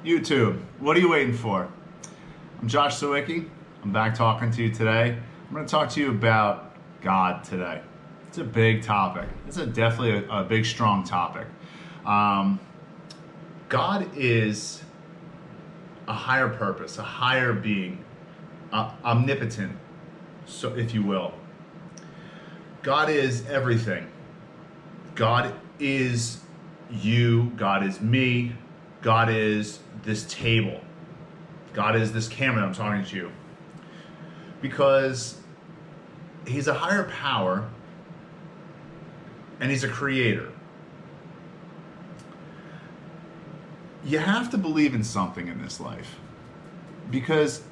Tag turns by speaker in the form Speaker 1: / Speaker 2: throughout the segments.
Speaker 1: YouTube, what are you waiting for? I'm Josh Sawicki. I'm back talking to you today. I'm going to talk to you about God today. It's a big topic. It's definitely a big, strong topic. God is a higher purpose, a higher being, omnipotent, so if you will. God is everything. God is you. God is me. God is this table. God is this camera I'm talking to you. Because he's a higher power and he's a creator. You have to believe in something in this life because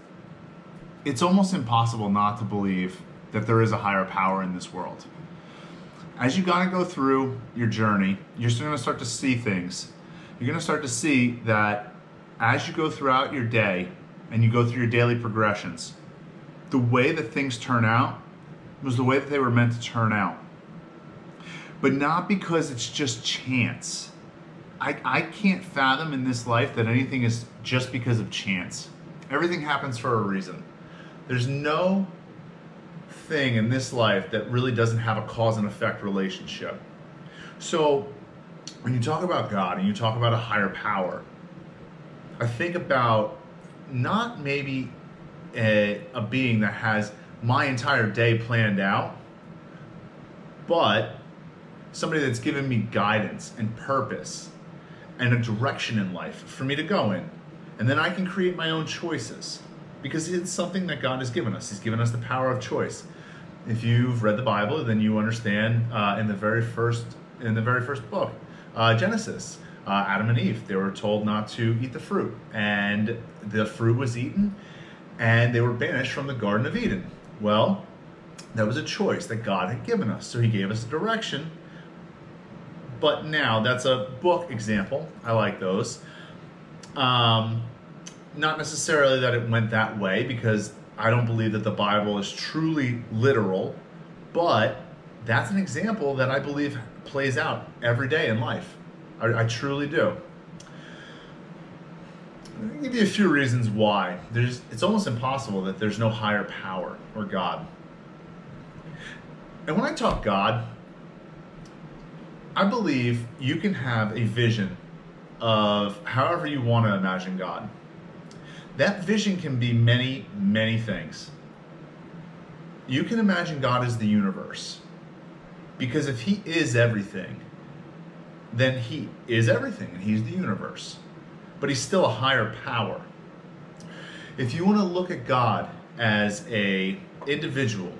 Speaker 1: it's almost impossible not to believe that there is a higher power in this world. As you gotta go through your journey, you're going to start to see things. You're going to start to see that as you go throughout your day and you go through your daily progressions, the way that things turn out was the way that they were meant to turn out. But not because it's just chance. I can't fathom in this life that anything is just because of chance. Everything happens for a reason. There's no thing in this life that really doesn't have a cause and effect relationship. So when you talk about God and you talk about a higher power, I think about not maybe a being that has my entire day planned out, but somebody that's given me guidance and purpose and a direction in life for me to go in. And then I can create my own choices because it's something that God has given us. He's given us the power of choice. If you've read the Bible, then you understand in the very first book, Genesis, Adam and Eve, they were told not to eat the fruit, and the fruit was eaten, and they were banished from the Garden of Eden. Well, that was a choice that God had given us, so he gave us a direction. But now, that's a book example. I like those. Not necessarily that it went that way, because I don't believe that the Bible is truly literal, but that's an example that I believe plays out every day in life. I truly do. I'm going to give you a few reasons why. It's almost impossible that there's no higher power or God. And when I talk God, I believe you can have a vision of however you want to imagine God. That vision can be many, many things. You can imagine God as the universe. Because if he is everything, then he is everything and he's the universe. But he's still a higher power. If you want to look at God as an individual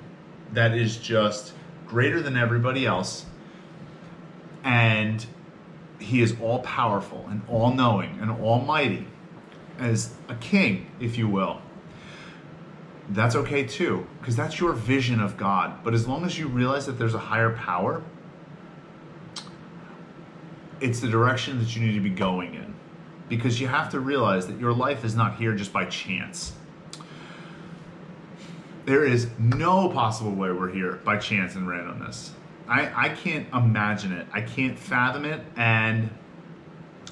Speaker 1: that is just greater than everybody else, and he is all powerful and all knowing and almighty, as a king, if you will, that's okay too, because that's your vision of God. But as long as you realize that there's a higher power, it's the direction that you need to be going in. Because you have to realize that your life is not here just by chance. There is no possible way we're here by chance and randomness. I can't imagine it. I can't fathom it. And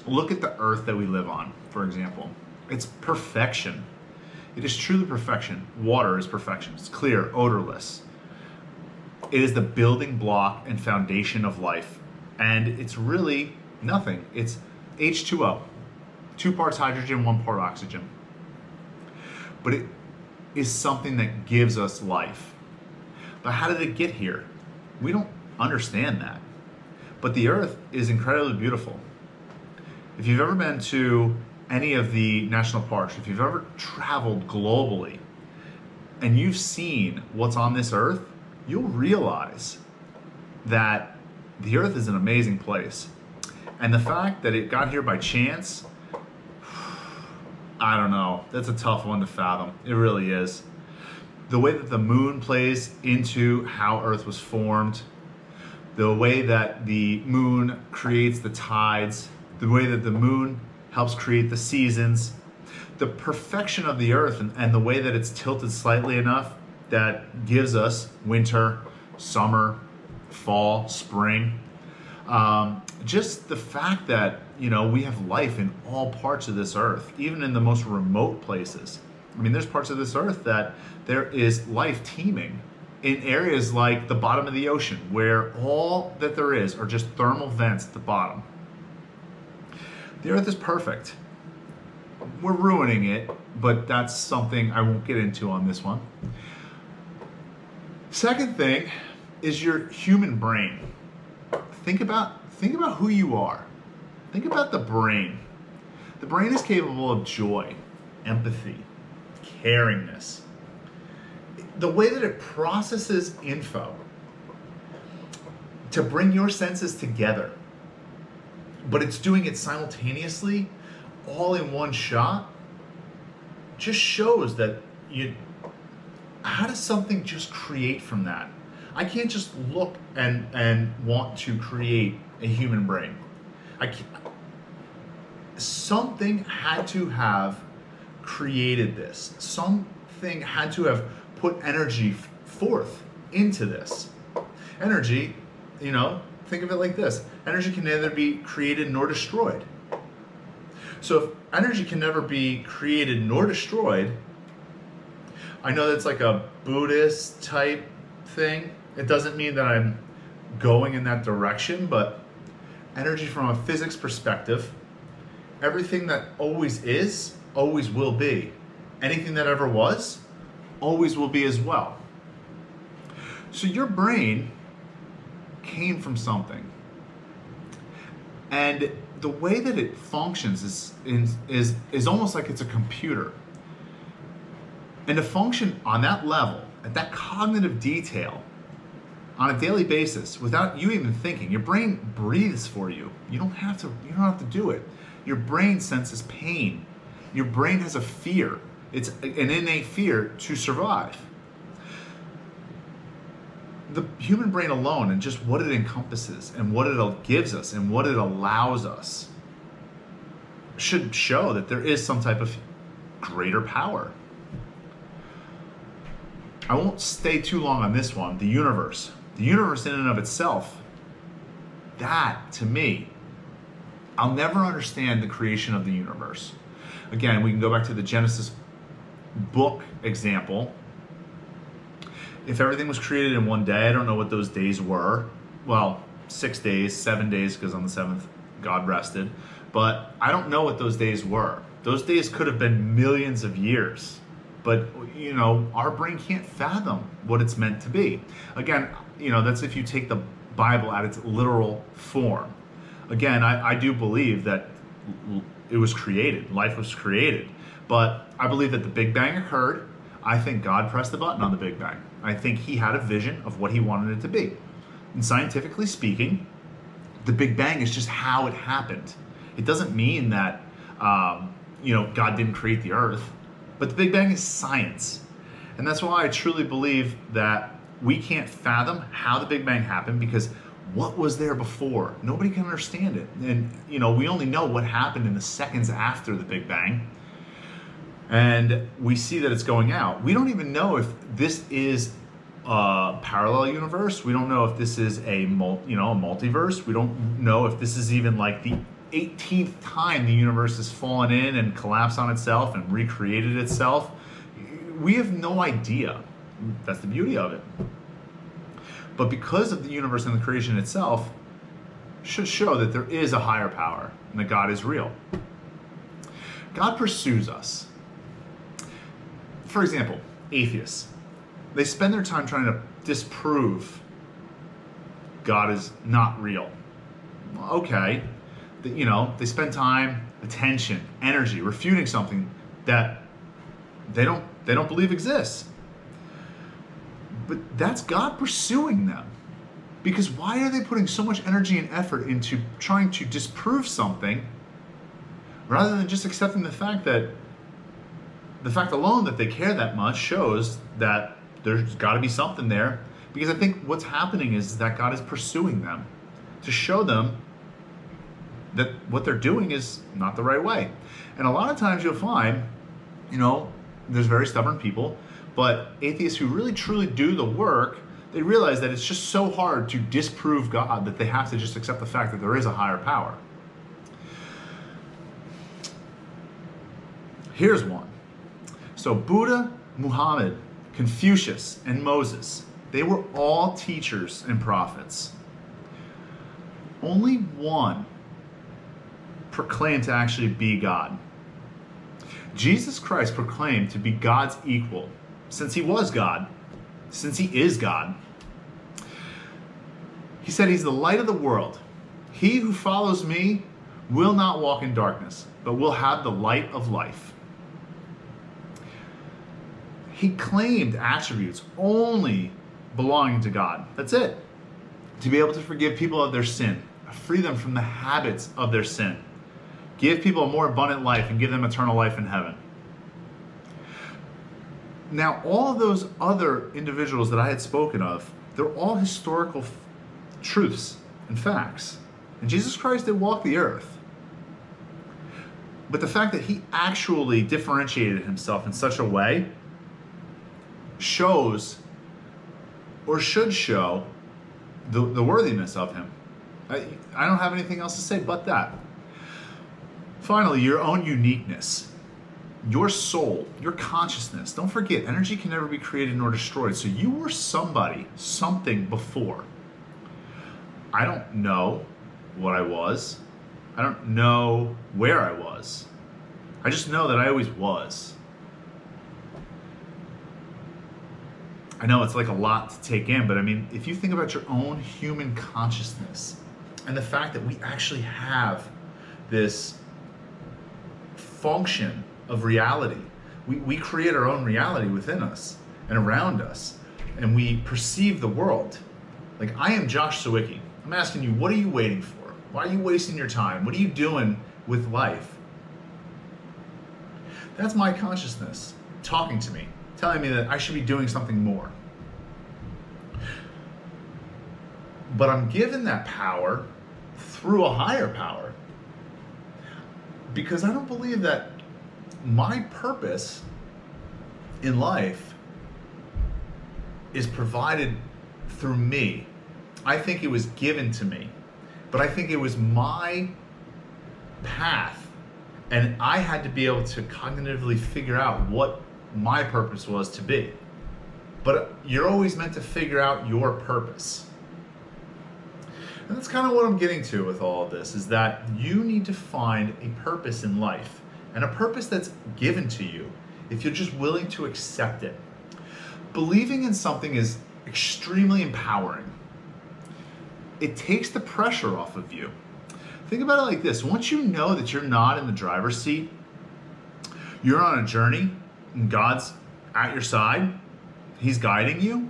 Speaker 1: look at the earth that we live on, for example. It's perfection. It is truly perfection. Water is perfection. It's clear, odorless. It is the building block and foundation of life. And it's really nothing. It's H2O. 2 parts hydrogen, 1 part oxygen. But it is something that gives us life. But how did it get here? We don't understand that. But the earth is incredibly beautiful. If you've ever been to any of the national parks, if you've ever traveled globally and you've seen what's on this earth, you'll realize that the earth is an amazing place. And the fact that it got here by chance, I don't know. That's a tough one to fathom. It really is. The way that the moon plays into how Earth was formed, the way that the moon creates the tides, the way that the moon helps create the seasons, the perfection of the Earth and the way that it's tilted slightly enough that gives us winter, summer, fall, spring. just the fact that, we have life in all parts of this earth, even in the most remote places. I mean, there's parts of this earth that there is life teeming in areas like the bottom of the ocean, where all that there is are just thermal vents at the bottom. The earth is perfect. We're ruining it, but that's something I won't get into on this one. Second thing is your human brain. Think about who you are. Think about the brain. The brain is capable of joy, empathy, caringness. The way that it processes info to bring your senses together, but it's doing it simultaneously, all in one shot, just shows that how does something just create from that? I can't just look and want to create a human brain. Something had to have created this. Something had to have put energy forth into this. Energy, think of it like this. Energy can neither be created nor destroyed. So if energy can never be created nor destroyed, I know that's like a Buddhist type thing. It doesn't mean that I'm going in that direction, but energy from a physics perspective, everything that always is, always will be. Anything that ever was, always will be as well. So your brain came from something. And the way that it functions is almost like it's a computer. And to function on that level, at that cognitive detail, on a daily basis, without you even thinking, your brain breathes for you. You don't have to do it. Your brain senses pain. Your brain has a fear. It's an innate fear to survive. The human brain alone, and just what it encompasses and what it gives us and what it allows us, should show that there is some type of greater power. I won't stay too long on this one. The universe. The universe in and of itself, that to me, I'll never understand the creation of the universe. Again, we can go back to the Genesis book example. If everything was created in one day, I don't know what those days were. Well, 6 days, 7 days, because on the seventh, God rested. But I don't know what those days were. Those days could have been millions of years. But, our brain can't fathom what it's meant to be. Again, that's if you take the Bible at its literal form. Again, I do believe that it was created, life was created. But I believe that the Big Bang occurred. I think God pressed the button on the Big Bang. I think he had a vision of what he wanted it to be. And scientifically speaking, the Big Bang is just how it happened. It doesn't mean that, God didn't create the earth. But the Big Bang is science. And that's why I truly believe that we can't fathom how the Big Bang happened, because what was there before? Nobody can understand it. And, we only know what happened in the seconds after the Big Bang. And we see that it's going out. We don't even know if this is a parallel universe. We don't know if this is a multiverse. We don't know if this is even like the 18th time the universe has fallen in and collapsed on itself and recreated itself. We have no idea. That's the beauty of it. But because of the universe and the creation itself, should show that there is a higher power and that God is real. God pursues us. For example, atheists. They spend their time trying to disprove God is not real. Okay. They spend time, attention, energy, refuting something that they don't believe exists. But that's God pursuing them. Because why are they putting so much energy and effort into trying to disprove something rather than just accepting the fact alone that they care that much shows that there's got to be something there? Because I think what's happening is that God is pursuing them to show them that what they're doing is not the right way. And a lot of times you'll find, there's very stubborn people, but atheists who really truly do the work, They realize that it's just so hard to disprove God that they have to just accept the fact that there is a higher power. Here's one. So Buddha, Muhammad, Confucius, and Moses, they were all teachers and prophets. Only one proclaimed to actually be God. Jesus Christ proclaimed to be God's equal, since he was God, since he is God. He said he's the light of the world. He who follows me will not walk in darkness, but will have the light of life. He claimed attributes only belonging to God. That's it. To be able to forgive people of their sin, free them from the habits of their sin, give people a more abundant life, and give them eternal life in heaven. Now, all of those other individuals that I had spoken of, they're all historical truths and facts. And Jesus Christ did walk the earth. But the fact that he actually differentiated himself in such a way shows, or should show, the worthiness of him. I don't have anything else to say but that. Finally, your own uniqueness, your soul, your consciousness. Don't forget, energy can never be created nor destroyed. So you were somebody, something before. I don't know what I was. I don't know where I was. I just know that I always was. I know it's like a lot to take in, but I mean, if you think about your own human consciousness and the fact that we actually have this function of reality, we create our own reality within us and around us, and we perceive the world. Like, I am Josh Sawicki. I'm asking you, what are you waiting for? Why are you wasting your time? What are you doing with life? That's my consciousness talking to me, telling me that I should be doing something more. But I'm given that power through a higher power, because I don't believe that my purpose in life is provided through me. I think it was given to me, but I think it was my path, and I had to be able to cognitively figure out what my purpose was to be. But you're always meant to figure out your purpose. And that's kind of what I'm getting to with all of this, is that you need to find a purpose in life, and a purpose that's given to you if you're just willing to accept it. Believing in something is extremely empowering. It takes the pressure off of you. Think about it like this. Once you know that you're not in the driver's seat, you're on a journey, and God's at your side, he's guiding you,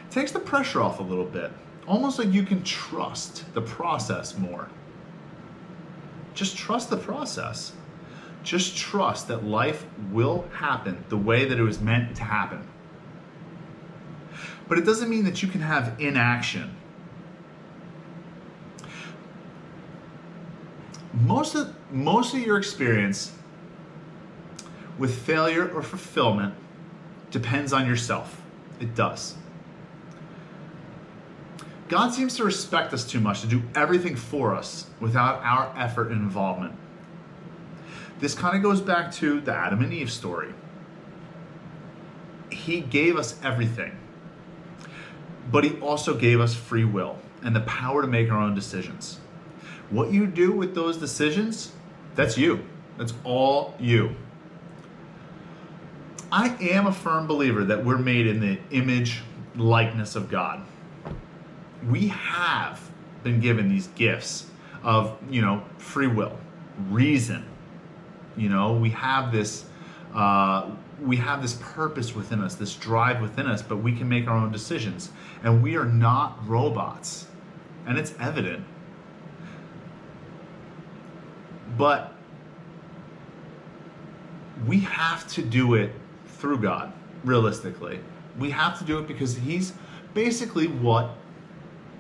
Speaker 1: it takes the pressure off a little bit. Almost like you can trust the process more. Just trust the process. Just trust that life will happen the way that it was meant to happen. But it doesn't mean that you can have inaction. Most of your experience with failure or fulfillment depends on yourself. It does. God seems to respect us too much to do everything for us without our effort and involvement. This kind of goes back to the Adam and Eve story. He gave us everything, but he also gave us free will and the power to make our own decisions. What you do with those decisions, that's you. That's all you. I am a firm believer that we're made in the image, likeness of God. We have been given these gifts of, free will, reason. We have this purpose within us, this drive within us, but we can make our own decisions. And we are not robots. And it's evident. But we have to do it through God, realistically. We have to do it because he's basically what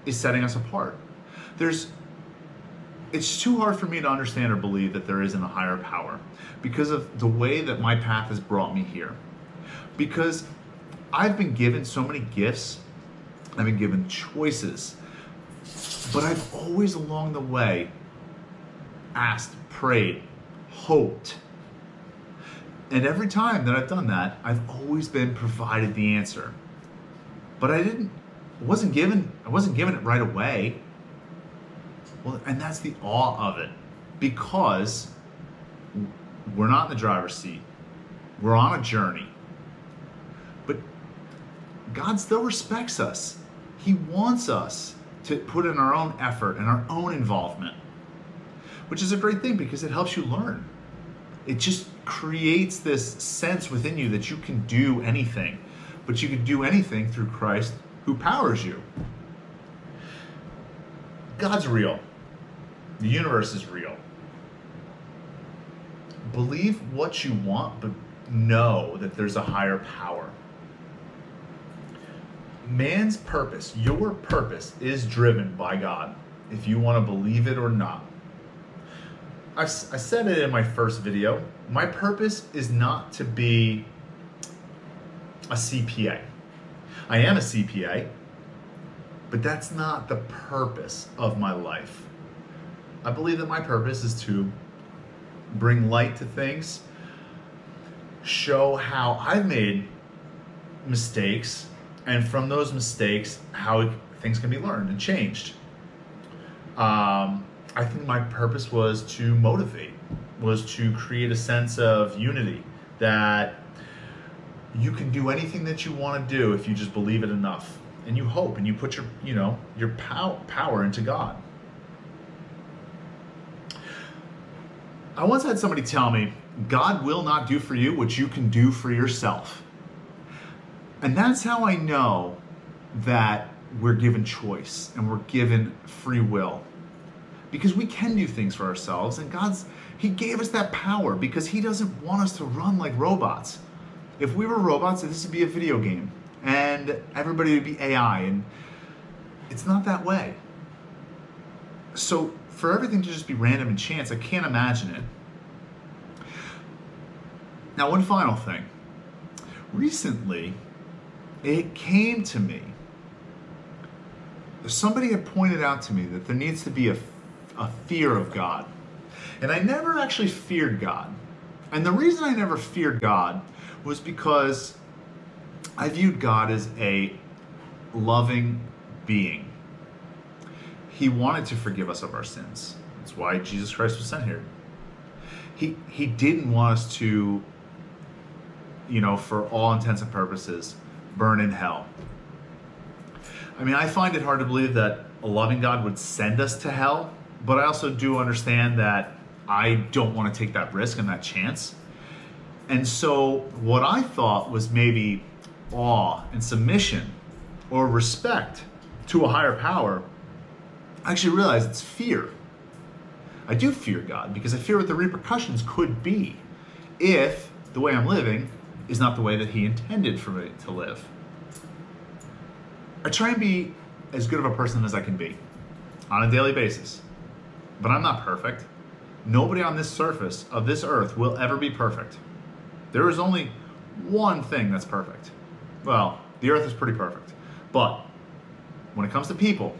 Speaker 1: is setting us apart. It's too hard for me to understand or believe that there isn't a higher power because of the way that my path has brought me here. Because I've been given so many gifts I've been given choices. But I've always along the way asked, prayed, hoped. And every time that I've done that, I've always been provided the answer. But I wasn't given it right away. Well, and that's the awe of it. Because we're not in the driver's seat. We're on a journey. But God still respects us. He wants us to put in our own effort and our own involvement, which is a great thing because it helps you learn. It just creates this sense within you that you can do anything, but you can do anything through Christ who powers you. God's real. The universe is real. Believe what you want, but know that there's a higher power. Man's purpose, your purpose, is driven by God, if you want to believe it or not. I said it in my first video. My purpose is not to be a CPA. I am a CPA, but that's not the purpose of my life. I believe that my purpose is to bring light to things, show how I've made mistakes, and from those mistakes, how things can be learned and changed. I think my purpose was to motivate, was to create a sense of unity, that you can do anything that you want to do if you just believe it enough, and you hope, and you put your power into God. I once had somebody tell me, God will not do for you what you can do for yourself. And that's how I know that we're given choice and we're given free will. Because we can do things for ourselves, and He gave us that power because He doesn't want us to run like robots. If we were robots, this would be a video game and everybody would be AI, and it's not that way. So for everything to just be random and chance, I can't imagine it. Now, one final thing. Recently, it came to me, somebody had pointed out to me that there needs to be a fear of God. And I never actually feared God. And the reason I never feared God was because I viewed God as a loving being. He wanted to forgive us of our sins. That's why Jesus Christ was sent here. He didn't want us to, for all intents and purposes, burn in hell. I mean, I find it hard to believe that a loving God would send us to hell, but I also do understand that I don't want to take that risk and that chance. And so what I thought was maybe awe and submission or respect to a higher power, I actually realized it's fear. I do fear God because I fear what the repercussions could be if the way I'm living is not the way that He intended for me to live. I try and be as good of a person as I can be on a daily basis, but I'm not perfect. Nobody on this surface of this earth will ever be perfect. There is only one thing that's perfect. Well, the earth is pretty perfect, but when it comes to people,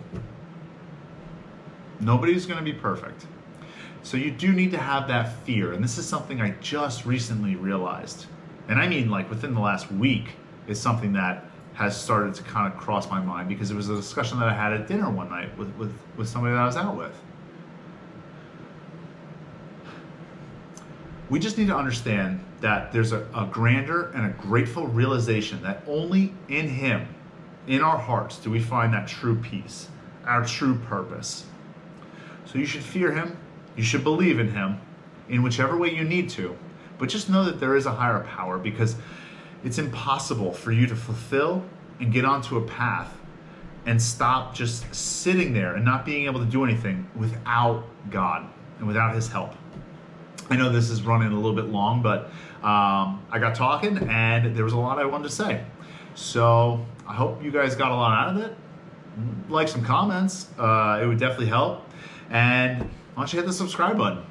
Speaker 1: nobody's going to be perfect. So you do need to have that fear, and this is something I just recently realized. And I mean, like within the last week, is something that has started to kind of cross my mind because it was a discussion that I had at dinner one night with somebody that I was out with. We just need to understand that there's a grander and a grateful realization that only in Him, in our hearts, do we find that true peace, our true purpose. So you should fear Him, you should believe in Him, in whichever way you need to, but just know that there is a higher power, because it's impossible for you to fulfill and get onto a path and stop just sitting there and not being able to do anything without God and without His help. I know this is running a little bit long, but I got talking and there was a lot I wanted to say. So I hope you guys got a lot out of it. Like some comments, it would definitely help. And why don't you hit the subscribe button?